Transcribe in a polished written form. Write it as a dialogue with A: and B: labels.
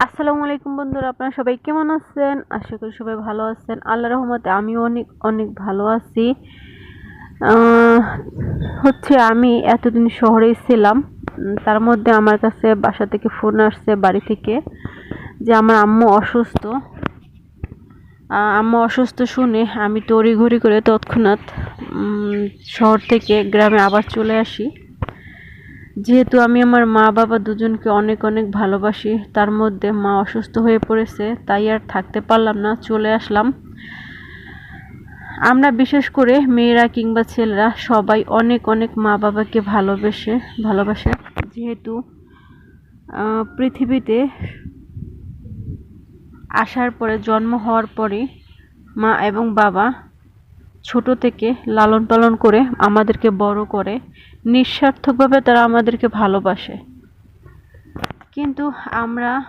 A: আসসালামু আলাইকুম বন্ধুরা, আপনারা সবাই কেমন আছেন? আশা করি সবাই ভালো আছেন। আল্লাহর রহমতে আমিও অনেক অনেক ভালো আছি। আহ, আমি এতদিন শহরেই ছিলাম। তার মধ্যে আমার কাছে বাসা থেকে ফোন আসছে, বাড়ি থেকে, যে আমার আম্মু অসুস্থ। আম্মু অসুস্থ শুনে আমি তড়িঘড়ি করে তৎক্ষণাৎ শহর থেকে গ্রামে আবার চলে আসি। যেহেতু আমি আমার মা বাবা দুজনকে অনেক অনেক ভালোবাসি, তার মধ্যে মা অসুস্থ হয়ে পড়েছে, তাই আর থাকতে পারলাম না, চলে আসলাম। আমরা বিশেষ করে মেয়েরা কিংবা ছেলেরা সবাই অনেক অনেক মা বাবাকে ভালোবাসে। যেহেতু পৃথিবীতে আসার পরে, জন্ম হওয়ার পরে মা এবং বাবা ছোট থেকে লালন পালন করে আমাদেরকে বড় করে, নিঃস্বার্থকভাবে তারা আমাদেরকে ভালোবাসে। কিন্তু আমরা